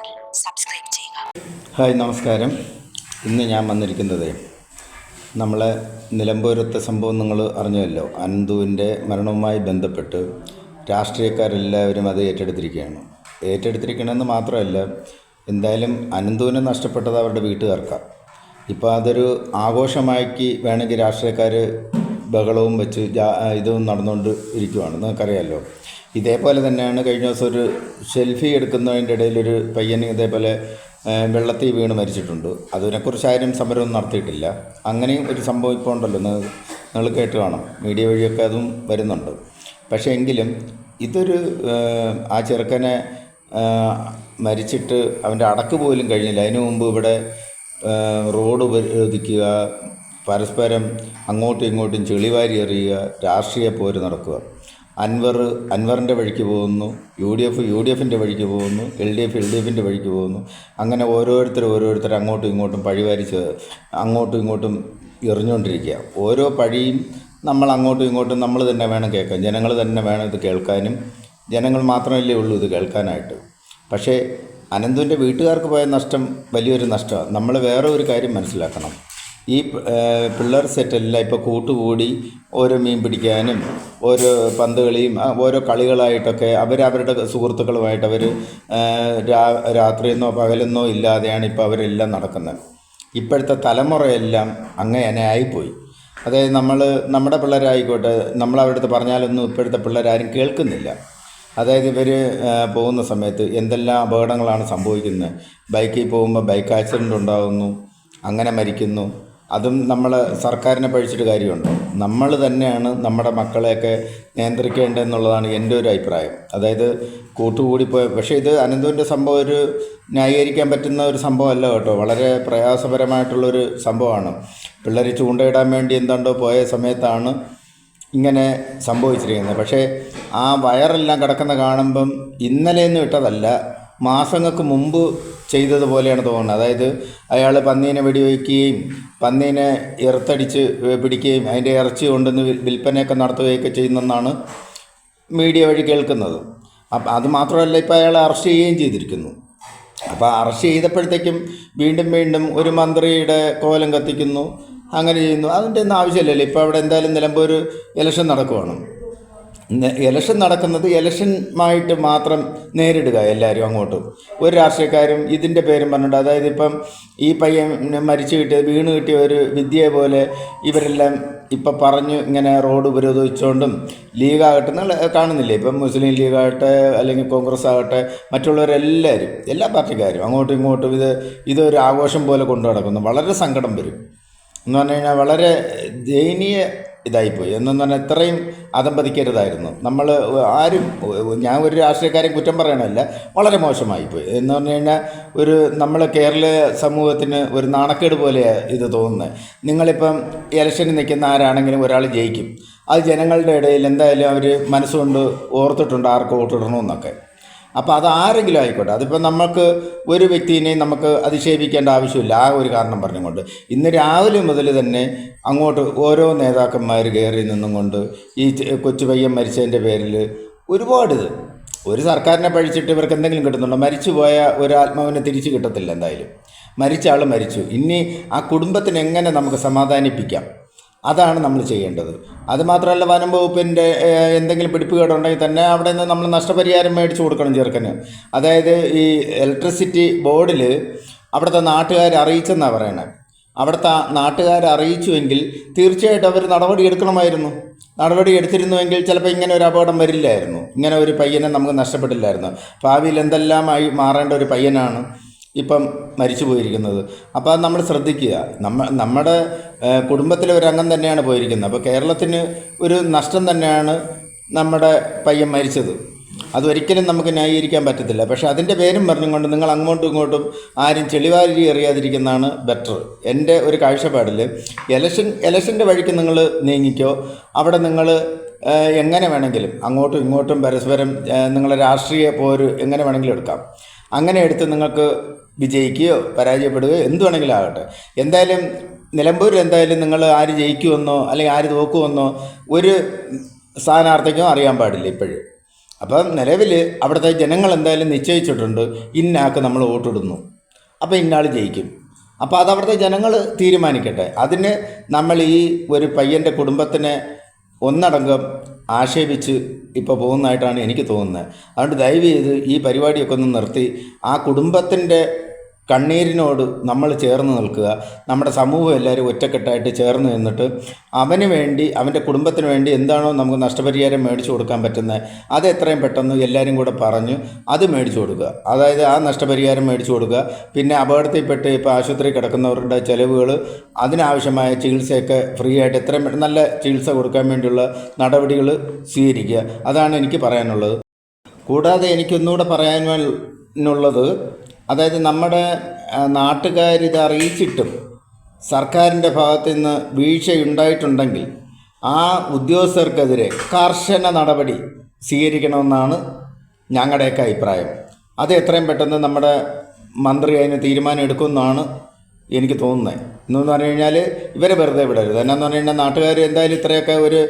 Channel subscribe ചെയ്യുക. Hi, നമസ്കാരം. ഇന്ന് ഞാൻ വന്നിരിക്കുന്നത് നമ്മളെ നിലമ്പൂരത്തെ സംഭവം നിങ്ങൾ അറിഞ്ഞല്ലോ. അനന്തുവിൻ്റെ മരണവുമായി ബന്ധപ്പെട്ട് രാഷ്ട്രീയക്കാരെല്ലാവരും അത് ഏറ്റെടുത്തിരിക്കണമെന്ന് മാത്രമല്ല, എന്തായാലും അനന്തുവിനെ നഷ്ടപ്പെട്ടത് അവരുടെ വീട്ടുകാർക്കാണ്. ഇപ്പോൾ അതൊരു ആഘോഷമാക്കി വേണമെങ്കിൽ രാഷ്ട്രീയക്കാർ ബഹളവും വെച്ച് ഇതും നടന്നുകൊണ്ട് ഇരിക്കുവാണ്. നിങ്ങൾക്കറിയാമല്ലോ. ഇതേപോലെ തന്നെയാണ് കഴിഞ്ഞ ദിവസം ഒരു സെൽഫി എടുക്കുന്നതിൻ്റെ ഇടയിലൊരു പയ്യന് ഇതേപോലെ വെള്ളത്തിൽ വീണ് മരിച്ചിട്ടുണ്ട്. അതിനെക്കുറിച്ച് ആരും സമരമൊന്നും നടത്തിയിട്ടില്ല. അങ്ങനെയും ഒരു സംഭവം ഇപ്പോൾ ഉണ്ടല്ലോ, നിങ്ങൾ കേട്ട് കാണും, മീഡിയ വഴിയൊക്കെ അതും വരുന്നുണ്ട്. പക്ഷേ എങ്കിലും ഇതൊരു ആ ചെറുക്കനെ മരിച്ചിട്ട് അവൻ്റെ അടക്ക് പോലും കഴിഞ്ഞില്ല. അതിനു മുമ്പ് ഇവിടെ റോഡ് ഉപരോധിക്കുക, പരസ്പരം അങ്ങോട്ടും ഇങ്ങോട്ടും ചെളിവാരി എറിയുക, രാഷ്ട്രീയ പോര് നടക്കുക. അൻവറിൻ്റെ വഴിക്ക് പോകുന്നു, യു ഡി എഫിൻ്റെ വഴിക്ക് പോകുന്നു, എൽ ഡി എഫിൻ്റെ വഴിക്ക് പോകുന്നു. അങ്ങനെ ഓരോരുത്തർ അങ്ങോട്ടും ഇങ്ങോട്ടും പഴിവാരിച്ച് അങ്ങോട്ടും ഇങ്ങോട്ടും എറിഞ്ഞുകൊണ്ടിരിക്കുക. ഓരോ പഴിയും നമ്മൾ അങ്ങോട്ടും ഇങ്ങോട്ടും നമ്മൾ തന്നെ വേണം കേൾക്കാൻ, ജനങ്ങൾ തന്നെ വേണം ഇത് കേൾക്കാനും. ജനങ്ങൾ മാത്രമല്ലേ ഉള്ളൂ ഇത് കേൾക്കാനായിട്ട്. പക്ഷേ അനന്തുവിൻ്റെ വീട്ടുകാർക്ക് പോയ നഷ്ടം വലിയൊരു നഷ്ടമാണ്. നമ്മൾ വേറെ ഒരു കാര്യം മനസ്സിലാക്കണം. ഈ പിള്ളേർ സെറ്റെല്ലാം ഇപ്പോൾ കൂട്ടുകൂടി ഓരോ മീൻ പിടിക്കാനും ഓരോ പന്ത് കളിയും ഓരോ കളികളായിട്ടൊക്കെ അവരവരുടെ സുഹൃത്തുക്കളുമായിട്ട് അവർ രാത്രിയെന്നോ പകലെന്നോ ഇല്ലാതെയാണ് ഇപ്പോൾ അവരെല്ലാം നടക്കുന്നത്. ഇപ്പോഴത്തെ തലമുറയെല്ലാം അങ്ങനെ ആയിപ്പോയി. അതായത് നമ്മുടെ പിള്ളേരായിക്കോട്ടെ, നമ്മളവരുടെ അടുത്ത് പറഞ്ഞാലൊന്നും ഇപ്പോഴത്തെ പിള്ളേരാരും കേൾക്കുന്നില്ല. അതായത് ഇവർ പോകുന്ന സമയത്ത് എന്തെല്ലാം അപകടങ്ങളാണ് സംഭവിക്കുന്നത്. ബൈക്കിൽ പോകുമ്പോൾ ബൈക്ക് ആക്സിഡൻ്റ് ഉണ്ടാകുന്നു, അങ്ങനെ മരിക്കുന്നു. അതും നമ്മൾ സർക്കാരിനെ പഴിച്ചിട്ട് കാര്യമുണ്ടോ? നമ്മൾ തന്നെയാണ് നമ്മുടെ മക്കളെയൊക്കെ നിയന്ത്രിക്കേണ്ടതെന്നുള്ളതാണ് എൻ്റെ ഒരു അഭിപ്രായം. അതായത് കൂട്ടുകൂടിപ്പോയ, പക്ഷേ ഇത് അനന്തുവിൻ്റെ സംഭവം ഒരു ന്യായീകരിക്കാൻ പറ്റുന്ന ഒരു സംഭവമല്ല കേട്ടോ. വളരെ പ്രയാസപരമായിട്ടുള്ളൊരു സംഭവമാണ്. പിള്ളേർ ചൂണ്ടയിടാൻ വേണ്ടി എന്താണ്ടോ പോയ സമയത്താണ് ഇങ്ങനെ സംഭവിച്ചിരിക്കുന്നത്. പക്ഷേ ആ വയറെല്ലാം കിടക്കുന്ന കാണുമ്പം ഇന്നലെയൊന്നും ഇട്ടതല്ല, മാസങ്ങൾക്ക് മുമ്പ് ചെയ്തതുപോലെയാണ് തോന്നുന്നത്. അതായത് അയാൾ പന്നീനെ വെടിവെക്കുകയും പന്നീനെ ഇറുത്തടിച്ച് പിടിക്കുകയും അതിൻ്റെ ഇറച്ചി കൊണ്ടുവന്ന് വിൽപ്പനയൊക്കെ നടത്തുകയൊക്കെ ചെയ്യുന്നെന്നാണ് മീഡിയ വഴി കേൾക്കുന്നത്. അപ്പം അത് മാത്രമല്ല, ഇപ്പോൾ അയാളെ അറസ്റ്റ് ചെയ്യുകയും ചെയ്തിരിക്കുന്നു. അപ്പോൾ അറസ്റ്റ് ചെയ്തപ്പോഴത്തേക്കും വീണ്ടും ഒരു മന്ത്രിയുടെ കോലം കത്തിക്കുന്നു, അങ്ങനെ ചെയ്യുന്നു. അതിൻ്റെ ഒന്നും ആവശ്യമില്ലല്ലോ. ഇപ്പോൾ അവിടെ എന്തായാലും നിലമ്പൂർ ഇലക്ഷൻ നടക്കുവാണ്. ഇലക്ഷൻ നടക്കുന്നത് ഇലക്ഷനുമായിട്ട് മാത്രം നേരിടുക എല്ലാവരും അങ്ങോട്ടും. ഒരു രാഷ്ട്രീയക്കാരും ഇതിൻ്റെ പേരും പറഞ്ഞിട്ട്, അതായത് ഇപ്പം ഈ പയ്യൻ വീണ് കിട്ടിയ ഒരു വിദ്യയെ പോലെ ഇവരെല്ലാം ഇപ്പം പറഞ്ഞു ഇങ്ങനെ റോഡ് ഉപരോധിച്ചുകൊണ്ടും ലീഗാകട്ടെ നിങ്ങൾ കാണുന്നില്ലേ, ഇപ്പം മുസ്ലിം ലീഗാകട്ടെ അല്ലെങ്കിൽ കോൺഗ്രസ് ആകട്ടെ മറ്റുള്ളവരെല്ലാവരും എല്ലാ പാർട്ടിക്കാരും അങ്ങോട്ടും ഇങ്ങോട്ടും ഇതൊരു ആഘോഷം പോലെ കൊണ്ടു നടക്കുന്നു. വളരെ സങ്കടം വരും എന്ന് പറഞ്ഞു കഴിഞ്ഞാൽ. വളരെ ദയനീയ ഇതായിപ്പോയി. എന്നു പറഞ്ഞാൽ ഇത്രയും അതമ്പതിക്കരുതായിരുന്നു. നമ്മൾ ആരും, ഞാൻ ഒരു രാഷ്ട്രീയക്കാരെയും കുറ്റം പറയണമല്ല, വളരെ മോശമായിപ്പോയി എന്ന് പറഞ്ഞു കഴിഞ്ഞാൽ നമ്മൾ കേരള സമൂഹത്തിന് ഒരു നാണക്കേട് പോലെയാണ് ഇത് തോന്നുന്നത്. നിങ്ങളിപ്പം ഇലക്ഷന് നിൽക്കുന്ന ആരാണെങ്കിലും ഒരാൾ ജയിക്കും, അത് ജനങ്ങളുടെ ഇടയിൽ എന്തായാലും അവർ മനസ്സുകൊണ്ട് ഓർത്തിട്ടുണ്ട് ആർക്ക് വോട്ടിടണമെന്നൊക്കെ. അപ്പോൾ അത് ആരെങ്കിലും ആയിക്കോട്ടെ, അതിപ്പോൾ നമുക്ക് ഒരു വ്യക്തിയെയും നമുക്ക് അധിക്ഷേപിക്കേണ്ട ആവശ്യമില്ല. ആ ഒരു കാരണം പറഞ്ഞുകൊണ്ട് ഇന്ന് രാവിലെ മുതൽ തന്നെ അങ്ങോട്ട് ഓരോ നേതാക്കന്മാർ കയറി നിന്നും കൊണ്ട് ഈ കൊച്ചു പയ്യൻ മരിച്ചതിൻ്റെ പേരിൽ ഒരുപാട് ഒരു സർക്കാരിനെ പഴിച്ചിട്ട് ഇവർക്ക് എന്തെങ്കിലും കിട്ടുന്നുണ്ടോ? മരിച്ചുപോയ ഒരു ആത്മാവിനെ തിരിച്ചു കിട്ടത്തില്ല. എന്തായാലും മരിച്ച ആൾ മരിച്ചു. ഇനി ആ കുടുംബത്തിന് എങ്ങനെ നമുക്ക് സമാധാനിപ്പിക്കാം, അതാണ് നമ്മൾ ചെയ്യേണ്ടത്. അതുമാത്രമല്ല, വനം വകുപ്പിൻ്റെ എന്തെങ്കിലും പിടിപ്പുകേടുണ്ടെങ്കിൽ തന്നെ അവിടെ നിന്ന് നമ്മൾ നഷ്ടപരിഹാരം മേടിച്ചു കൊടുക്കണം ചെറുക്കന്. അതായത് ഈ ഇലക്ട്രിസിറ്റി ബോർഡിൽ അവിടുത്തെ നാട്ടുകാരെ അറിയിച്ചെന്നാണ് പറയണത്. അവിടുത്തെ നാട്ടുകാരെ അറിയിച്ചുവെങ്കിൽ തീർച്ചയായിട്ടും അവർ നടപടി എടുക്കണമായിരുന്നു. നടപടി എടുത്തിരുന്നുവെങ്കിൽ ചിലപ്പോൾ ഇങ്ങനെ ഒരു അപകടം വരില്ലായിരുന്നു, ഇങ്ങനെ ഒരു പയ്യനെ നമുക്ക് നഷ്ടപ്പെട്ടില്ലായിരുന്നു. ഭാവിയിൽ എന്തെല്ലാമായി മാറേണ്ട ഒരു പയ്യനാണ് ഇപ്പം മരിച്ചു പോയിരിക്കുന്നത്. അപ്പോൾ അത് നമ്മൾ ശ്രദ്ധിക്കുക. നമ്മുടെ കുടുംബത്തിലെ ഒരു അംഗം തന്നെയാണ് പോയിരിക്കുന്നത്. അപ്പോൾ കേരളത്തിന് ഒരു നഷ്ടം തന്നെയാണ് നമ്മുടെ പയ്യൻ മരിച്ചത്. അതൊരിക്കലും നമുക്ക് ന്യായീകരിക്കാൻ പറ്റത്തില്ല. പക്ഷേ അതിൻ്റെ പേരും പറഞ്ഞുകൊണ്ട് നിങ്ങൾ അങ്ങോട്ടും ഇങ്ങോട്ടും ആരും ചെളിവാരി എറിയാതിരിക്കുന്നതാണ് ബെറ്റർ. എൻ്റെ ഒരു കാഴ്ചപ്പാടിൽ ഇലക്ഷൻ്റെ വഴിക്ക് നിങ്ങൾ നീങ്ങിക്കോ. അവിടെ നിങ്ങൾ എങ്ങനെ വേണമെങ്കിലും അങ്ങോട്ടും ഇങ്ങോട്ടും പരസ്പരം നിങ്ങളെ രാഷ്ട്രീയ പോര് എങ്ങനെ വേണമെങ്കിലും എടുക്കാം. അങ്ങനെ എടുത്ത് നിങ്ങൾക്ക് വിജയിക്കുകയോ പരാജയപ്പെടുകയോ എന്തു വേണമെങ്കിലും ആകട്ടെ. എന്തായാലും നിലമ്പൂരിൽ എന്തായാലും നിങ്ങൾ ആര് ജയിക്കുമെന്നോ അല്ലെങ്കിൽ ആര് തോക്കുമെന്നോ ഒരു സ്ഥാനാർത്ഥിക്കും അറിയാൻ പാടില്ല ഇപ്പോഴും. അപ്പം നിലവിൽ അവിടുത്തെ ജനങ്ങൾ എന്തായാലും നിശ്ചയിച്ചിട്ടുണ്ട് ഇന്നാൾക്ക് നമ്മൾ വോട്ടിടുന്നു, അപ്പോൾ ഇന്നാൾ ജയിക്കും. അപ്പോൾ അത് അവിടുത്തെ ജനങ്ങൾ തീരുമാനിക്കട്ടെ. അതിന് നമ്മൾ ഈ ഒരു പയ്യൻ്റെ കുടുംബത്തിനെ ഒന്നടങ്കം ആക്ഷേപിച്ച് ഇപ്പോൾ പോകുന്നതായിട്ടാണ് എനിക്ക് തോന്നുന്നത്. അതുകൊണ്ട് ദയവ് ചെയ്ത് ഈ പരിപാടിയൊക്കെ ഒന്ന് നിർത്തി ആ കുടുംബത്തിൻ്റെ കണ്ണീരിനോട് നമ്മൾ ചേർന്ന് നിൽക്കുക. നമ്മുടെ സമൂഹം എല്ലാവരും ഒറ്റക്കെട്ടായിട്ട് ചേർന്ന് നിന്നിട്ട് അവന് വേണ്ടി, അവൻ്റെ കുടുംബത്തിന് വേണ്ടി എന്താണോ നമുക്ക് നഷ്ടപരിഹാരം മേടിച്ചു കൊടുക്കാൻ പറ്റുന്നത് അത് എത്രയും പെട്ടെന്ന് എല്ലാവരും കൂടെ പറഞ്ഞ് അത് മേടിച്ചു കൊടുക്കുക. അതായത് ആ നഷ്ടപരിഹാരം മേടിച്ചു കൊടുക്കുക. പിന്നെ അപകടത്തിൽപ്പെട്ട് ഇപ്പോൾ ആശുപത്രി കിടക്കുന്നവരുടെ ചിലവുകൾ, അതിനാവശ്യമായ ചികിത്സയൊക്കെ ഫ്രീ ആയിട്ട് എത്രയും പെട്ടെന്ന് നല്ല ചികിത്സ കൊടുക്കാൻ വേണ്ടിയുള്ള നടപടികൾ സ്വീകരിക്കുക. അതാണ് എനിക്ക് പറയാനുള്ളത്. കൂടാതെ എനിക്കൊന്നുകൂടെ പറയാനുള്ളത്, അതായത് നമ്മുടെ നാട്ടുകാരിത് അറിയിച്ചിട്ടും സർക്കാരിൻ്റെ ഭാഗത്തു നിന്ന് വീഴ്ചയുണ്ടായിട്ടുണ്ടെങ്കിൽ ആ ഉദ്യോഗസ്ഥർക്കെതിരെ കർശന നടപടി സ്വീകരിക്കണമെന്നാണ് ഞങ്ങളുടെയൊക്കെ അഭിപ്രായം. അത് എത്രയും പെട്ടെന്ന് നമ്മുടെ മന്ത്രി അതിന് തീരുമാനം എടുക്കുമെന്നാണ് എനിക്ക് തോന്നുന്നത്. എന്നു പറഞ്ഞു കഴിഞ്ഞാൽ ഇവരെ വെറുതെ വിടരുത്. എന്നാന്ന് പറഞ്ഞു കഴിഞ്ഞാൽ നാട്ടുകാർ എന്തായാലും ഇത്രയൊക്കെ ഒരു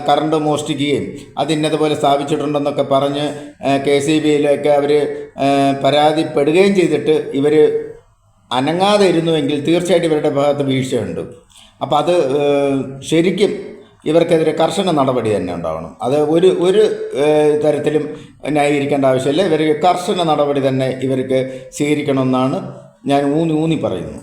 കറണ്ട് മോഷ്ടിക്കുകയും അത് ഇന്നതുപോലെ സ്ഥാപിച്ചിട്ടുണ്ടെന്നൊക്കെ പറഞ്ഞ് KCBയിലൊക്കെ അവർ പരാതിപ്പെടുകയും ചെയ്തിട്ട് ഇവർ അനങ്ങാതെ ഇരുന്നുവെങ്കിൽ തീർച്ചയായിട്ടും ഇവരുടെ ഭാഗത്ത് വീഴ്ചയുണ്ട്. അപ്പോൾ അത് ശരിക്കും ഇവർക്കെതിരെ കർശന നടപടി തന്നെ ഉണ്ടാവണം. അത് ഒരു തരത്തിലും ന്യായീകരിക്കേണ്ട ആവശ്യമില്ല. ഇവർക്ക് കർശന നടപടി തന്നെ ഇവർക്ക് സ്വീകരിക്കണമെന്നാണ് ഞാൻ ഊന്നി പറയുന്നു.